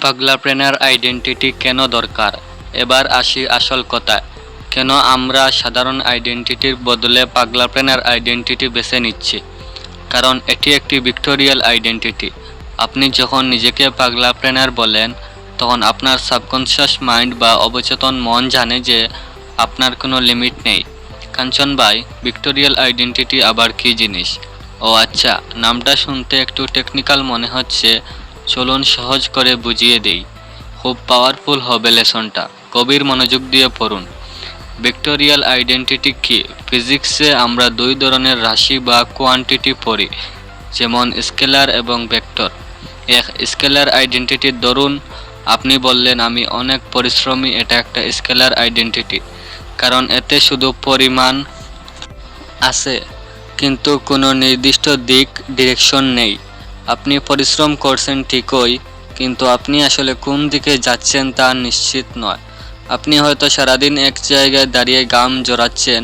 পাগলাপ্রেনার identity কেন দরকার? এবার আসি আসল কথায়। কেন আমরা সাধারণ আইডেন্টিটির বদলে পাগলাপ্রেনার আইডেন্টিটি বেছে নিচ্ছি? কারণ এটি একটি ভিক্টোরিয়াল আইডেন্টিটি। আপনি যখন নিজেকে পাগলাপ্রেনার বলেন, তখন আপনার সাবকনশিয়াস মাইন্ড বা অবচেতন মন জানে যে আপনার কোনো লিমিট নেই। কাঞ্চন ভাই, ভিক্টোরিয়াল আইডেন্টিটি আবার কী জিনিস? ও আচ্ছা, নামটা শুনতে একটু টেকনিক্যাল মনে হচ্ছে। চলুন সহজ করে বুঝিয়ে দেই। খুব পাওয়ারফুল হবে লেসনটা, গভীর মনোযোগ দিয়ে পড়ুন। ভিক্টোরিয়াল আইডেন্টিটি কি? ফিজিক্সে আমরা দুই ধরনের রাশি বা কোয়ান্টিটি পড়ি, যেমন স্কেলার এবং ভেক্টর। এক স্কেলার আইডেন্টিটির ধরুন আপনি বললেন আমি অনেক পরিশ্রমী, এটা একটা স্কেলার আইডেন্টিটি, কারণ এতে শুধু পরিমাণ আছে কিন্তু কোনো নির্দিষ্ট ডিরেকশন নেই। আপনি পরিশ্রম করছেন ঠিকই, কিন্তু আপনি আসলে কোন দিকে যাচ্ছেন তা নিশ্চিত নয়। আপনি হয়তো সারাদিন এক জায়গায় দাঁড়িয়ে ঘাম ঝরাচ্ছেন,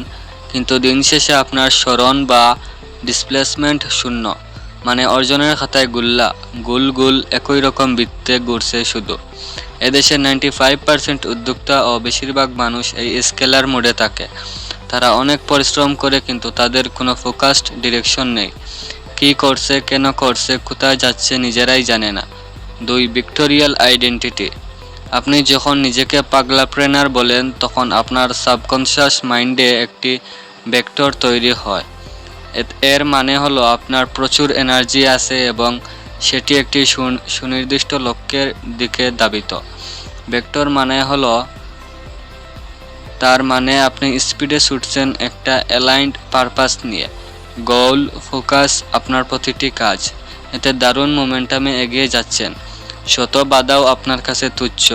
কিন্তু দিন শেষে আপনার স্মরণ বা ডিসপ্লেসমেন্ট শূন্য। মানে অর্জনের খাতায় গুল গুল একই রকম বৃত্তে ঘুরছে শুধু। এদেশের 95% উদ্যোক্তা ও বেশিরভাগ মানুষ এই স্কেলার মোডে থাকে। তারা অনেক পরিশ্রম করে, কিন্তু তাদের কোনো ফোকাসড ডিরেকশন নেই। কী করছে, কেন করছে, কোথায় যাচ্ছে নিজেরাই জানে না। দুই ভিক্টোরিয়াল আইডেন্টিটি। আপনি যখন নিজেকে পাগলাপ্রেনার বলেন, তখন আপনার সাবকনশিয়াস মাইন্ডে একটি ভেক্টর তৈরি হয়। এর মানে হলো আপনার প্রচুর এনার্জি আছে এবং সেটি একটি সুনির্দিষ্ট লক্ষ্যের দিকে ধাবিত। ভেক্টর মানে হলো, তার মানে আপনি স্পিডে ছুটছেন একটা অ্যালাইন্ড পারপাস নিয়ে। গোল, ফোকাস আপনার প্রতিটি কাজ। এতে দারুণ মোমেন্টামে এগিয়ে যাচ্ছেন। শত বাধাও আপনার কাছে তুচ্ছ।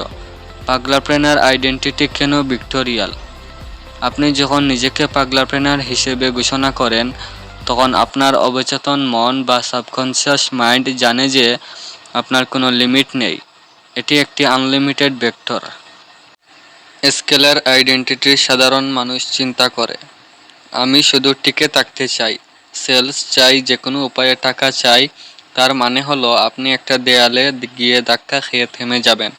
পাগলাপ্রেনার আইডেন্টিটি কেন ভিক্টোরিয়াল? আপনি যখন নিজেকে পাগলাপ্রেনার হিসেবে ঘোষণা করেন, তখন আপনার অবচেতন মন বা সাবকনশিয়াস মাইন্ড জানে যে আপনার কোনো লিমিট নেই। এটি একটি আনলিমিটেড ভেক্টর। স্কেলার আইডেন্টিটির সাধারণ মানুষ চিন্তা করে, আমি শুধু টিকে থাকতে চাই, সেলস চাই, যে কোনো উপায়ে টাকা চাই। তার মানে হলো আপনি একটা দেয়ালে গিয়ে ধাক্কা খেয়ে থেমে যাবেন।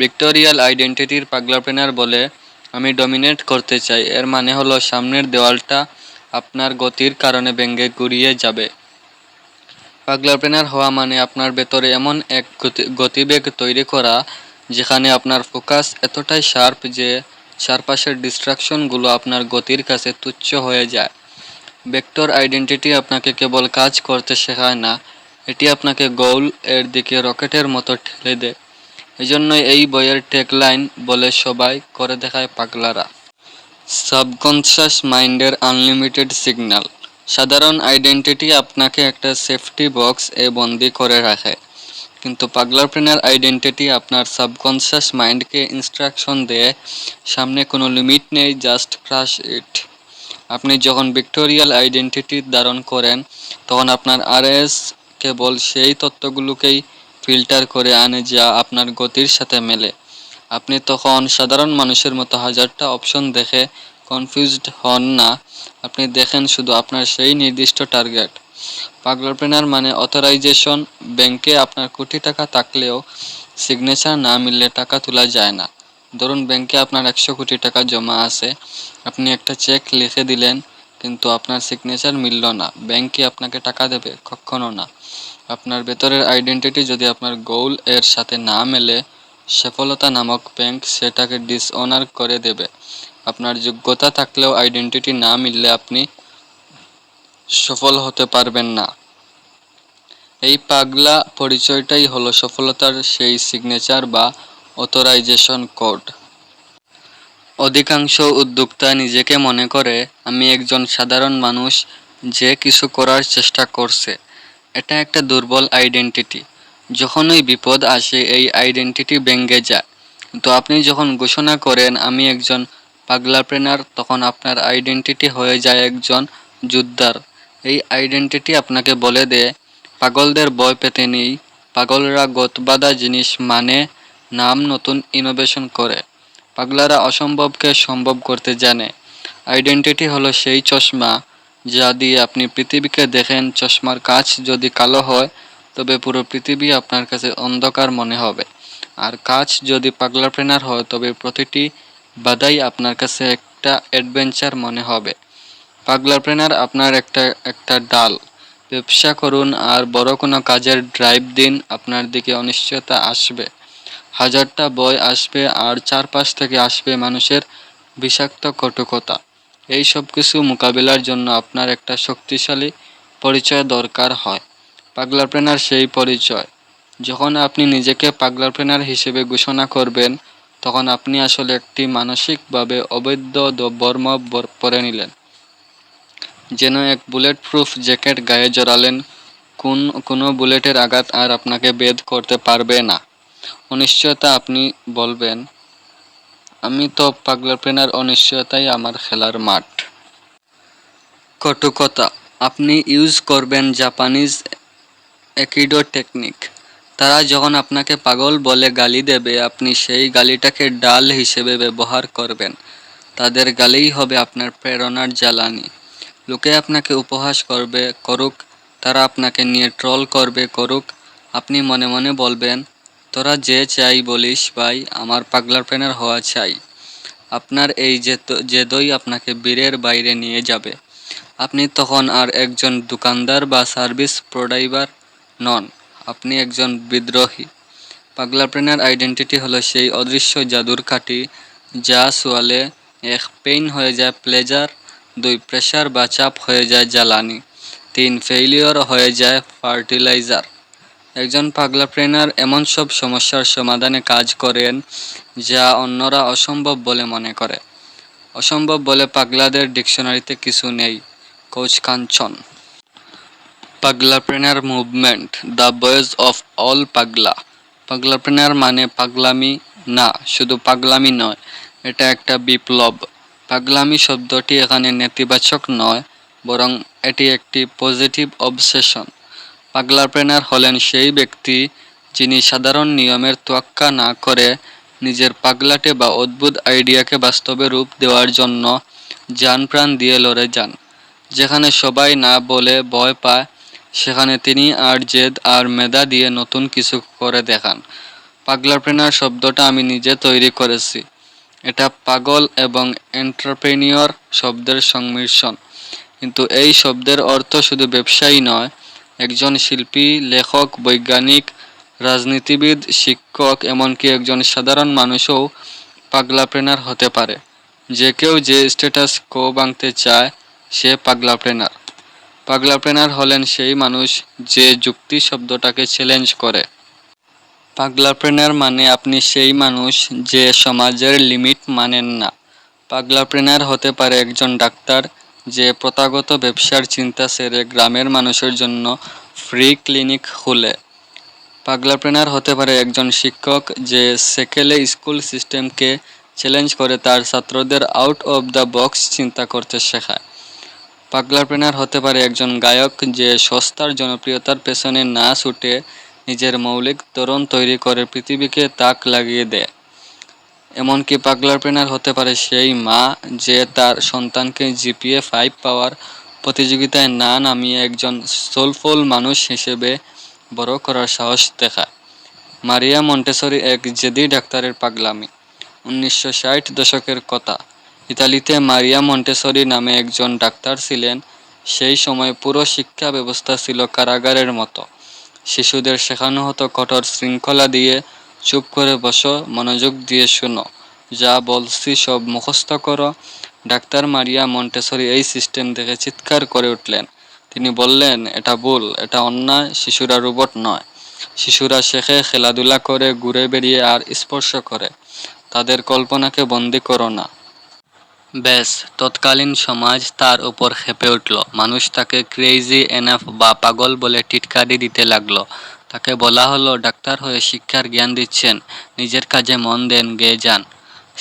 ভিক্টোরিয়াল আইডেন্টিটির পাগলাপ্রেনার বলে, আমি ডমিনেট করতে চাই। এর মানে হলো সামনের দেওয়ালটা আপনার গতির কারণে ভেঙে গুড়িয়ে যাবে। পাগলাপ্রেনার হওয়া মানে আপনার ভেতরে এমন এক গতিবেগ তৈরি করা, যেখানে আপনার ফোকাস এতটাই শার্প যে চারপাশের ডিস্ট্রাকশনগুলো আপনার গতির কাছে তুচ্ছ হয়ে যায়। ভেক্টর আইডেন্টিটি আপনাকে কেবল কাজ করতে শেখায় না, এটি আপনাকে গোল এর দিকে রকেটের মতো ঠেলে দেয়। এজন্যই এই বইয়ের ট্যাগলাইন বলে, সবাই করে দেখায় পাগলারা। সাবকনশিয়াস মাইন্ডের আনলিমিটেড সিগন্যাল। সাধারণ আইডেন্টিটি আপনাকে একটা সেফটি বক্স এ বন্দি করে রাখে, কিন্তু পাগলাপ্রেনার আইডেন্টিটি আপনার সাবকনশিয়াস মাইন্ডকে ইনস্ট্রাকশন দেয়, সামনে কোনো লিমিট নেই, জাস্ট ক্রাশ ইট। আপনি যখন ভিক্টোরিয়াল আইডেন্টিটি ধারণ করেন, তখন আপনার আরএস কেবল সেই তথ্যগুলোকেই ফিল্টার করে আনে যা আপনার গতির সাথে মেলে। আপনি তখন সাধারণ মানুষের মতো হাজারটা অপশন দেখে কনফিউজড হন না, আপনি দেখেন শুধু আপনার সেই নির্দিষ্ট টার্গেট। পাগলাপ্রেনার মানে অথরাইজেশন। ব্যাংকে আপনার কোটি টাকা থাকলেও সিগনেচার না মিললে টাকা তোলা যায় না। ধরুন ব্যাংকে আপনার 100 কোটি টাকা জমা আছে, আপনি একটা চেক লিখে দিলেন, কিন্তু আপনার সিগনেচার মিলল না, ব্যাংক কি আপনাকে টাকা দেবে? কখনো না। আপনার ভেতরের আইডেন্টিটি যদি আপনার গোল এর সাথে না মেলে, সফলতা নামক ব্যাংক সেটাকে ডিসঅনার করে দেবে। আপনার যোগ্যতা থাকলেও আইডেন্টিটি না মিললে আপনি সফল হতে পারবেন না। এই পাগলা পরিচয়টাই হলো সফলতার সেই সিগনেচার বা অথরাইজেশন কোড। অধিকাংশ উদ্যোক্তা নিজেকে মনে করে, আমি একজন সাধারণ মানুষ যে কিছু করার চেষ্টা করছে। এটা একটা দুর্বল আইডেন্টিটি। যখনই বিপদ আসে এই আইডেন্টিটি ভেঙে যায়। কিন্তু আপনি যখন ঘোষণা করেন আমি একজন পাগলাপ্রেনার, তখন আপনার আইডেন্টিটি হয়ে যায় একজন যোদ্ধার। এই আইডেন্টিটি আপনাকে বলে দেয়, পাগলদের ভয় পেতে নেই, পাগলরা গতবাঁধা জিনিস মানে, নাম নতুন ইনোভেশন করে। পাগলারা অসম্ভবকে সম্ভব করতে জানে। আইডেন্টিটি হলো সেই চশমা যা দিয়ে আপনি পৃথিবীকে দেখেন। চশমার কাঁচ যদি কালো হয়, তবে পুরো পৃথিবী আপনার কাছে অন্ধকার মনে হবে। আর কাজ যদি পাগলাপ্রেনার হয় তবে প্রতিটি বাধাই আপনার কাছে একটা অ্যাডভেঞ্চার মনে হবে। পাগলাপ্রেনার আপনার একটা ডাল। ব্যবসা করুন আর বড় কোনো কাজের ড্রাইভ দিন, আপনার দিকে অনিশ্চয়তা আসবে, হাজারটা ভয় আসবে আর চারপাশ থেকে আসবে মানুষের বিষাক্ত কটুকতা। এই সব কিছু মোকাবিলার জন্য আপনার একটা শক্তিশালী পরিচয় দরকার হয়। পাগলাপ্রেনার সেই পরিচয়। যখন আপনি নিজেকে পাগলাপ্রেনার হিসেবে ঘোষণা করবেন তখন আপনি আসলে একটি মানসিকভাবে অবৈধ বর্ম পরে নিলেন। যেন এক বুলেট প্রুফ জ্যাকেট গায়ে জড়ালেন। কোনো বুলেটের আঘাত আর আপনাকে ভেদ করতে পারবে না। অনিশ্চয়তা, আপনি বলবেন, আমি তো পাগলাপ্রেনার, অনিশ্চয়তাই আমার খেলার মাঠ। কটুকতা, আপনি ইউজ করবেন জাপানিজ একিডো টেকনিক। তারা যখন আপনাকে পাগল বলে গালি দেবে আপনি সেই গালিটাকে ডাল হিসেবে ব্যবহার করবেন। তাদের গালিই হবে আপনার প্রেরণার জ্বালানি। লোকে আপনাকে উপহাস করবে, করুক। তারা আপনাকে নিয়ে ট্রল করবে, করুক। আপনি মনে মনে বলবেন, তোরা যে চাই বলিস ভাই, আমার পাগলাপ্রেনার হওয়া চাই। আপনার এই জেদই আপনাকে বীরের বাইরে নিয়ে যাবে। আপনি তখন আর একজন দোকানদার বা সার্ভিস প্রোভাইডার নন, আপনি একজন বিদ্রোহী। পাগলাপ্রেনার আইডেন্টিটি হলো সেই অদৃশ্য জাদুর কাঠি যা ছোঁয়ালে 1 পেইন হয়ে যায় প্লেজার, 2 প্রেশার বা চাপ হয়ে যায় জ্বালানি, 3 ফেইলিওর হয়ে যায় ফার্টিলাইজার। একজন পাগলাপ্রেনার এমন সব সমস্যার সমাধানে কাজ করেন যা অন্যরা অসম্ভব বলে মনে করে। অসম্ভব বলে পাগলাদের ডিকশনারিতে কিছু নেই। কোচ কাঞ্চন। পাগলাপ্রেনার movement, the voice of all পাগলা। পাগলাপ্রেনার মানে পাগলামি না, শুধু পাগলামি নয়, এটা একটা বিপ্লব। পাগলামি শব্দটি এখানে নেতিবাচক নয়, বরং এটি একটি পজিটিভ অবসেশন। পাগলাপ্রেনার হলেন সেই ব্যক্তি যিনি সাধারণ নিয়মের তোয়াক্কা না করে নিজের পাগলাটে বা অদ্ভুত আইডিয়াকে বাস্তবে রূপ দেওয়ার জন্য জান প্রাণ দিয়ে লড়ে যান। যেখানে সবাই না বলে ভয় পায় সেখানে তিনি আর জেদ আর মেধা দিয়ে নতুন কিছু করে দেখান। পাগলাপ্রেনার শব্দটা আমি নিজে তৈরি করেছি। এটা পাগল এবং এন্টারপ্রেনিয়র শব্দের সংমিশ্রণ। কিন্তু এই শব্দের অর্থ শুধু ব্যবসায়ী নয়, একজন শিল্পী, লেখক, বৈজ্ঞানিক, রাজনীতিবিদ, শিক্ষক, এমনকি একজন সাধারণ মানুষও পাগলাপ্রেনার হতে পারে। যে কেউ যে স্ট্যাটাস কো ভাঙতে চায় সে পাগলাপ্রেনার। পাগলাপ্রেনার হলেন সেই মানুষ যে যুক্তি শব্দটাকে চ্যালেঞ্জ করে। পাগলাপ্রেনার মানে আপনি সেই মানুষ যে সমাজের লিমিট মানেন না। পাগলাপ্রেনার হতে পারে একজন ডাক্তার যে প্রথাগত ব্যবসার চিন্তা ছেড়ে গ্রামের মানুষের জন্য ফ্রি ক্লিনিক খুলে। পাগলাপ্রেনার হতে পারে একজন শিক্ষক যে সেকেলে স্কুল সিস্টেমকে চ্যালেঞ্জ করে তার ছাত্রদের আউট অফ দ্য বক্স চিন্তা করতে শেখায়। পাগলাপ্রেনার হতে পারে একজন গায়ক যে সস্তার জনপ্রিয়তার পেছনে না ছুটে নিজের মৌলিক ধরন তৈরি করে পৃথিবীকে তাক লাগিয়ে দেয়। এমনকি পাগলাপ্রেনার হতে পারে সেই মা যে তার সন্তানকে জিপিএ 5 পাওয়ার প্রতিযোগিতায় না নামিয়ে একজন সোলফুল মানুষ হিসেবে বড় করার সাহস দেখায়। মারিয়া মন্টেসরি এক জেদি ডাক্তারের পাগলামি। 1960 দশকের কথা। ইতালিতে মারিয়া মন্টেসরি নামে একজন ডাক্তার ছিলেন। সেই সময় পুরো শিক্ষা ব্যবস্থা ছিল কারাগারের মতো। শিশুদের শেখানো হতো কঠোর শৃঙ্খলা দিয়ে, চুপ করে বসো, মনোযোগ দিয়ে শোনো, যা বলছি সব মুখস্থ করো। ডাক্তার মারিয়া মন্টেসরি এই সিস্টেম দেখে চিৎকার করে উঠলেন। তিনি বললেন, এটা ভুল, এটা অন্যায়, শিশুরা রোবট নয়। শিশুরা শেখে, খেলাধুলা করে, ঘুরে বেরিয়ে আর স্পর্শ করে। তাদের কল্পনাকে বন্দি করো না। ব্যাস, তৎকালীন সমাজ তার উপর ক্ষেপে উঠল। মানুষ তাকে ক্রেজি এনাফ বা পাগল বলে টিটকারি দিতে লাগলো। তাকে বলা হলো, ডাক্তার হয়ে শিক্ষার জ্ঞান দিচ্ছেন, নিজের কাজে মন দেন, গেয়ে যান।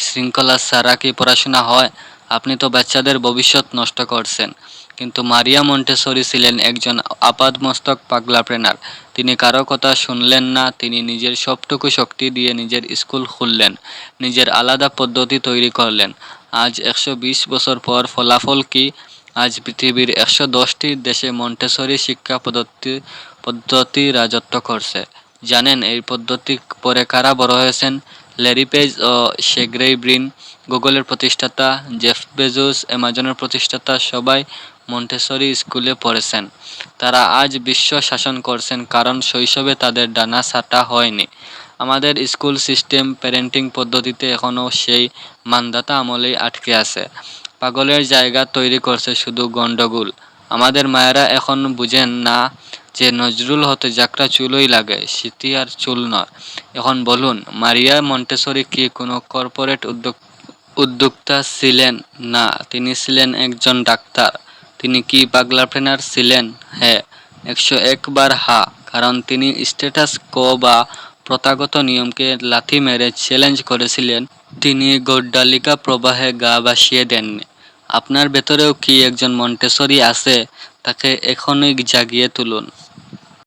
শৃঙ্খলা ছাড়া কি পড়াশোনা হয়? আপনি তো বাচ্চাদের ভবিষ্যৎ নষ্ট করছেন। কিন্তু মারিয়া মন্টেসরি ছিলেন একজন আপাদমস্তক পাগলাপ্রেনার। তিনি কারো কথা শুনলেন না। তিনি নিজের সবটুকু শক্তি দিয়ে নিজের স্কুল খুললেন, নিজের আলাদা পদ্ধতি তৈরি করলেন। আজ 120 বছর পর ফলাফল কি? আজ পৃথিবীর 110টি দেশে মন্টেসরি শিক্ষা পদ্ধতি রাজত্ব করছে। জানেন এই পদ্ধতি পরে কারা বড় হয়েছেন? ল্যারি পেজ ও সের্গেই ব্রিন, গুগলের প্রতিষ্ঠাতা, জেফ বেজোস, অ্যামাজনের প্রতিষ্ঠাতা সবাই মন্টেসরি স্কুলে পড়েছেন। তারা আজ বিশ্ব শাসন করছেন কারণ শৈশবে তাদের ডানা ছাঁটা হয়নি। আমাদের স্কুল সিস্টেম প্যারেন্টিং পদ্ধতিতে এখনও সেই মানদাতা আমলেই আটকে আছে। পাগলের জায়গা তৈরি করছে শুধু গণ্ডগোল। আমাদের মায়েরা এখন বুঝেন না যে নজরুল হতে যাকরা চুলই লাগে, স্মৃতি আর চুল নয়। এখন বলুন, মারিয়া মন্টেসরি কি কোনো কর্পোরেট উদ্যোক্তা ছিলেন? না, তিনি ছিলেন একজন ডাক্তার। তিনি কি পাগলাপ্রেনার ছিলেন? হ্যাঁ, 101 বার হ্যাঁ, কারণ তিনি স্ট্যাটাস কো বা প্রথাগত নিয়মকে লাথি মেরে চ্যালেঞ্জ করেছিলেন। তিনি গড্ডালিকা প্রবাহে গা ভাসিয়ে দেননি। আপনার ভেতরেও কি একজন মন্টেসরি আছে? তাকে এখনই জাগিয়ে তুলুন।